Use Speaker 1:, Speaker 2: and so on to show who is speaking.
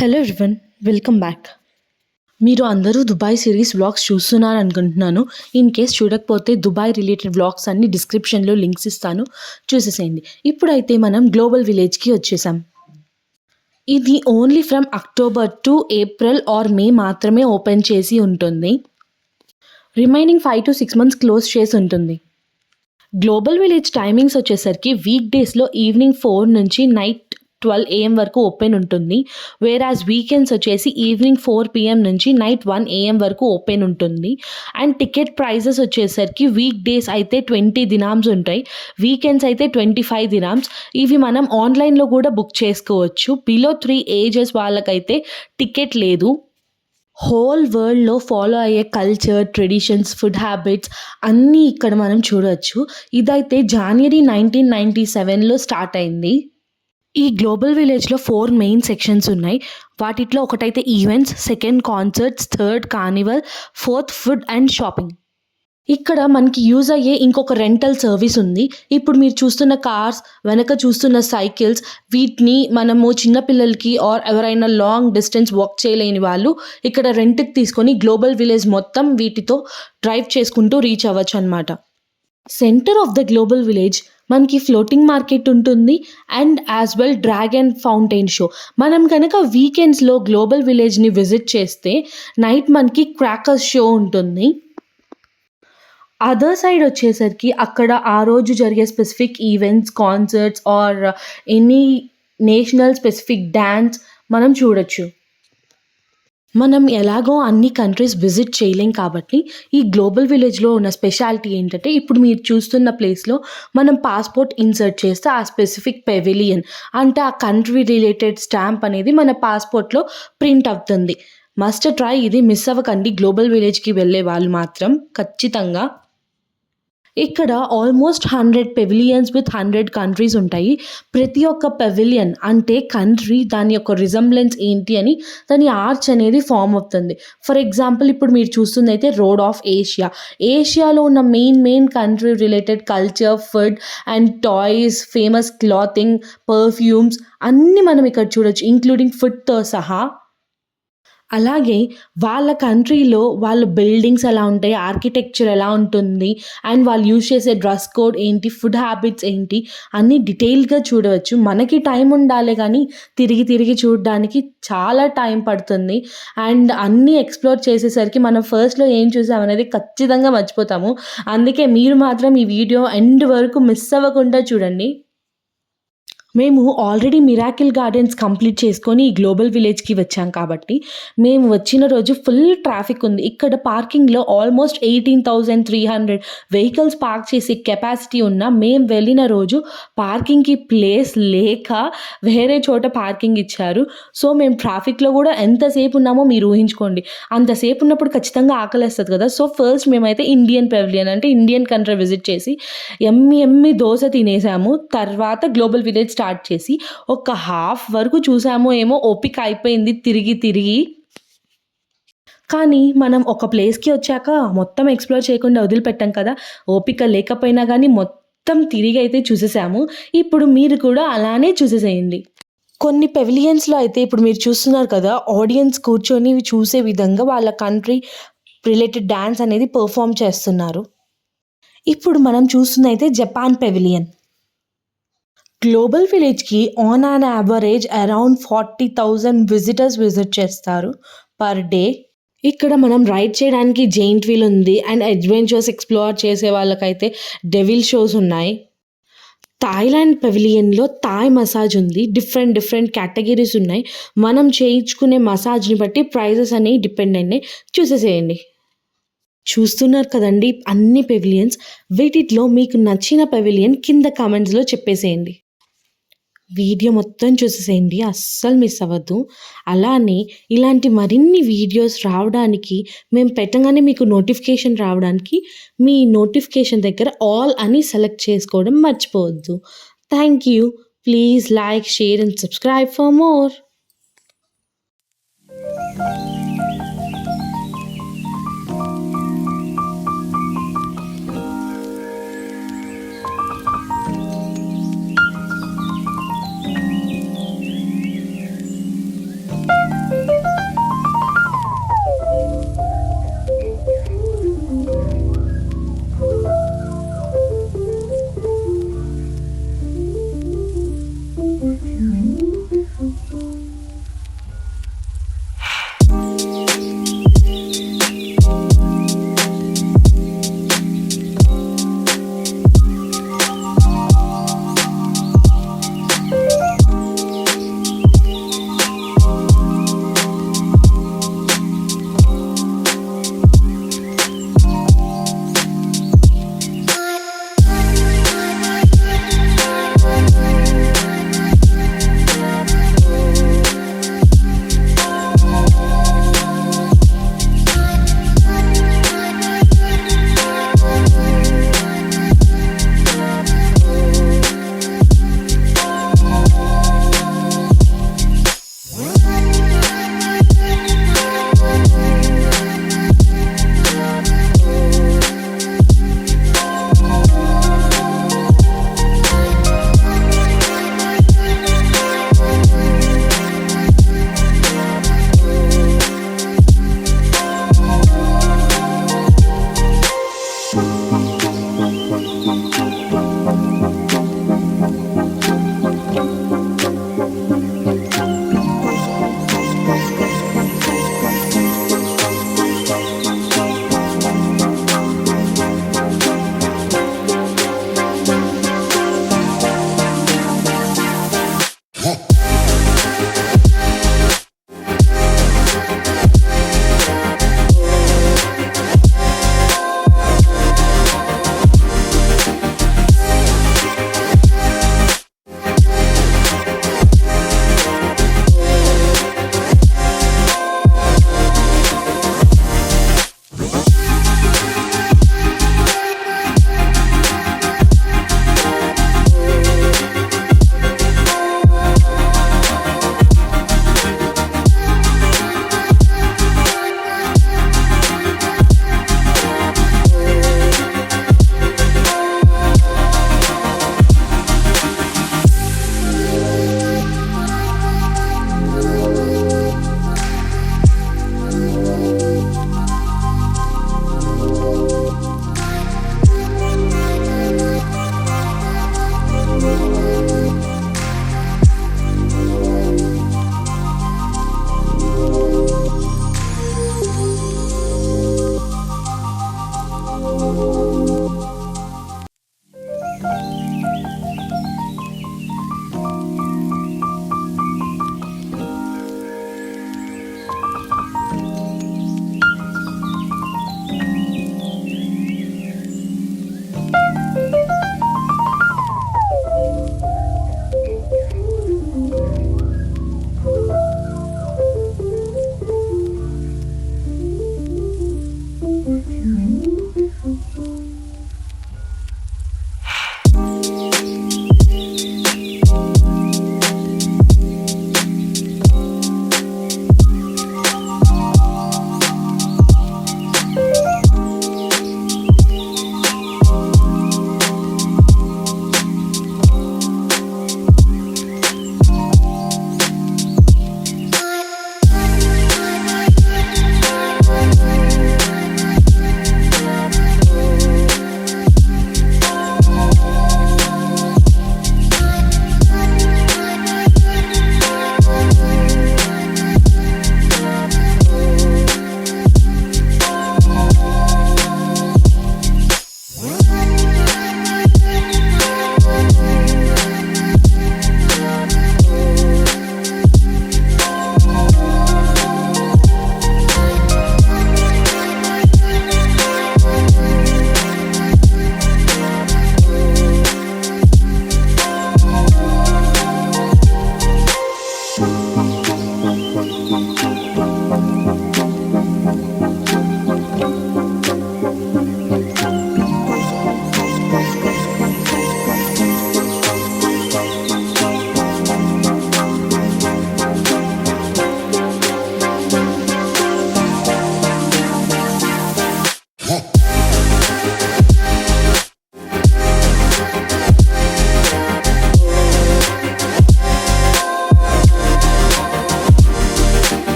Speaker 1: Hello everyone, welcome back. మీరు అందరూ Dubai series vlogs చూస్తున్నారు అనుకుంటున్నాను. ఇన్ కేస్ చూడకపోతే దుబాయ్ రిలేటెడ్ వ్లాగ్స్ అన్ని డిస్క్రిప్షన్లో లింక్స్ ఇస్తాను, చూసేసేయండి. ఇప్పుడైతే మనం గ్లోబల్ విలేజ్కి వచ్చేసాం. ఇది only from October to April or May మాత్రమే ఓపెన్ చేసి ఉంటుంది. రిమైనింగ్ 5 to 6 months క్లోజ్ చేసి ఉంటుంది. గ్లోబల్ విలేజ్ టైమింగ్స్ వచ్చేసరికి వీక్ డేస్లో ఈవినింగ్ 4 నుంచి నైట్ 12 AM వరకు ఓపెన్ ఉంటుంది. వేరాజ్ వీకెండ్స్ వచ్చేసి ఈవినింగ్ 4 PM నుంచి నైట్ 1 AM వరకు ఓపెన్ ఉంటుంది. అండ్ టికెట్ ప్రైజెస్ వచ్చేసరికి వీక్ డేస్ అయితే 20 దినామ్స్ ఉంటాయి, వీకెండ్స్ అయితే 25 దినామ్స్. ఇవి మనం ఆన్లైన్లో కూడా బుక్ చేసుకోవచ్చు. బిలో 3 ఏజెస్ వాళ్ళకైతే టికెట్ లేదు. హోల్ వరల్డ్లో ఫాలో అయ్యే కల్చర్, ట్రెడిషన్స్, ఫుడ్ హ్యాబిట్స్ అన్నీ ఇక్కడ మనం చూడవచ్చు. ఇదైతే జనవరి 1997లో స్టార్ట్ అయింది. ఈ గ్లోబల్ విలేజ్లో 4 మెయిన్ సెక్షన్స్ ఉన్నాయి. వాటిలో ఒకటైతే events, second concerts, third Carnival, fourth food and shopping. ఇక్కడ మనకి యూజ్ అయ్యే ఇంకొక రెంటల్ సర్వీస్ ఉంది. ఇప్పుడు మీరు చూస్తున్న కార్స్, వెనక చూస్తున్న సైకిల్స్, వీటిని మనము చిన్నపిల్లలకి ఆర్ ఎవరైనా లాంగ్ డిస్టెన్స్ వాక్ చేయలేని వాళ్ళు ఇక్కడ రెంట్కి తీసుకొని గ్లోబల్ విలేజ్ మొత్తం వీటితో డ్రైవ్ చేసుకుంటూ రీచ్ అవ్వచ్చు అనమాట. Centre of the global village మనకి ఫ్లోటింగ్ మార్కెట్ ఉంటుంది and as well dragon fountain show. మనం కనుక వీకెండ్స్లో గ్లోబల్ విలేజ్ని విజిట్ చేస్తే నైట్ మనకి క్రాకర్స్ షో ఉంటుంది. అదర్ సైడ్ వచ్చేసరికి అక్కడ ఆ రోజు జరిగే specific events, concerts or any national specific dance మనం చూడొచ్చు. మనం ఎలాగో అన్ని కంట్రీస్ విజిట్ చేయలేం కాబట్టి ఈ గ్లోబల్ విలేజ్లో ఉన్న స్పెషాలిటీ ఏంటంటే, ఇప్పుడు మీరు చూస్తున్న ప్లేస్లో మనం పాస్పోర్ట్ ఇన్సర్ట్ చేస్తే ఆ స్పెసిఫిక్ పెవిలియన్ అంటే ఆ కంట్రీ రిలేటెడ్ స్టాంప్ అనేది మన పాస్పోర్ట్లో ప్రింట్ అవుతుంది. మస్ట్ ట్రై, ఇది మిస్ అవ్వకండి. గ్లోబల్ విలేజ్కి వెళ్ళే వాళ్ళు మాత్రం ఖచ్చితంగా. ఇక్కడ ఆల్మోస్ట్ 100 పెవిలియన్స్ విత్ 100 కంట్రీస్ ఉంటాయి. ప్రతి ఒక్క పెవిలియన్ అంటే కంట్రీ దాని యొక్క రిజంబ్లెన్స్ ఏంటి అని దాని ఆర్చ్ అనేది ఫామ్ అవుతుంది. ఫర్ ఎగ్జాంపుల్ ఇప్పుడు మీరు చూస్తుంది అయితే రోడ్ ఆఫ్ ఏషియా. ఏషియాలో ఉన్న main country related culture, food and toys, famous clothing, perfumes అన్నీ మనం ఇక్కడ చూడొచ్చు, ఇంక్లూడింగ్ ఫుడ్తో సహా. అలాగే వాళ్ళ కంట్రీలో వాళ్ళ బిల్డింగ్స్ ఎలా ఉంటాయి, ఆర్కిటెక్చర్ ఎలా ఉంటుంది అండ్ వాళ్ళు యూజ్ చేసే డ్రెస్ కోడ్ ఏంటి, ఫుడ్ హ్యాబిట్స్ ఏంటి అన్నీ డీటెయిల్గా చూడవచ్చు. మనకి టైం ఉండాలి కానీ తిరిగి చూడడానికి చాలా టైం పడుతుంది. అండ్ అన్నీ ఎక్స్ప్లోర్ చేసేసరికి మనం ఫస్ట్లో ఏం చూసామనేది ఖచ్చితంగా మర్చిపోతాము. అందుకే మీరు మాత్రం ఈ వీడియో ఎండ్ వరకు మిస్ అవ్వకుండా చూడండి. మేము ఆల్రెడీ మిరాకిల్ గార్డెన్స్ కంప్లీట్ చేసుకొని ఈ గ్లోబల్ విలేజ్కి వచ్చాం కాబట్టి మేము వచ్చిన రోజు ఫుల్ ట్రాఫిక్ ఉంది. ఇక్కడ పార్కింగ్లో ఆల్మోస్ట్ 18,300 వెహికల్స్ పార్క్ చేసే కెపాసిటీ ఉన్న మేము వెళ్ళిన రోజు పార్కింగ్కి ప్లేస్ లేక వేరే చోట పార్కింగ్ ఇచ్చారు. సో మేము ట్రాఫిక్లో కూడా ఎంతసేపు ఉన్నామో మీరు ఊహించుకోండి. అంతసేపు ఉన్నప్పుడు ఖచ్చితంగా ఆకలేస్తుంది కదా. సో ఫస్ట్ మేమైతే ఇండియన్ పెవిలియన్ అంటే ఇండియన్ కంట్రీ విజిట్ చేసి ఎమ్మి దోశ తినేసాము. తర్వాత గ్లోబల్ విలేజ్ స్టార్ట్ చేసి ఒక హాఫ్ వరకు చూసామో ఏమో, ఓపిక అయిపోయింది తిరిగి. కానీ మనం ఒక ప్లేస్కి వచ్చాక మొత్తం ఎక్స్ప్లోర్ చేయకుండా వదిలిపెట్టాం కదా. ఓపిక లేకపోయినా కానీ మొత్తం తిరిగి అయితే చూసేసాము. ఇప్పుడు మీరు కూడా అలానే చూసేసేయండి. కొన్ని పెవిలియన్స్లో అయితే ఇప్పుడు మీరు చూస్తున్నారు కదా, ఆడియన్స్ కూర్చొని చూసే విధంగా వాళ్ళ కంట్రీ రిలేటెడ్ డ్యాన్స్ అనేది పర్ఫామ్ చేస్తున్నారు. ఇప్పుడు మనం చూస్తుంది అయితే జపాన్ పెవిలియన్. గ్లోబల్ విలేజ్కి on an average around 40,000 visitors visit చేస్తారు పర్ డే. ఇక్కడ మనం రైడ్ చేయడానికి జెయింట్ వీల్ ఉంది అండ్ అడ్వెంచర్స్ ఎక్స్ప్లోర్ చేసే వాళ్ళకైతే డెవిల్ షోస్ ఉన్నాయి. థాయిలాండ్ పెవిలియన్లో థాయ్ మసాజ్ ఉంది. డిఫరెంట్ కేటగిరీస్ ఉన్నాయి. మనం చేయించుకునే మసాజ్ని బట్టి ప్రైజెస్ అనేవి డిపెండ్ అయినాయి. చూసేసేయండి. చూస్తున్నారు కదండి అన్ని పెవిలియన్స్. వీటిలో మీకు నచ్చిన పెవిలియన్ కింద కామెంట్స్లో చెప్పేసేయండి. వీడియో మొత్తం చూసేసేయండి, అస్సలు మిస్ అవ్వద్దు. అలానే ఇలాంటి మరిన్ని వీడియోస్ రావడానికి మేము పెట్టగానే మీకు నోటిఫికేషన్ రావడానికి మీ నోటిఫికేషన్ దగ్గర ఆల్ అని సెలెక్ట్ చేసుకోవడం మర్చిపోవద్దు. Thank you. Please like, share and subscribe for more.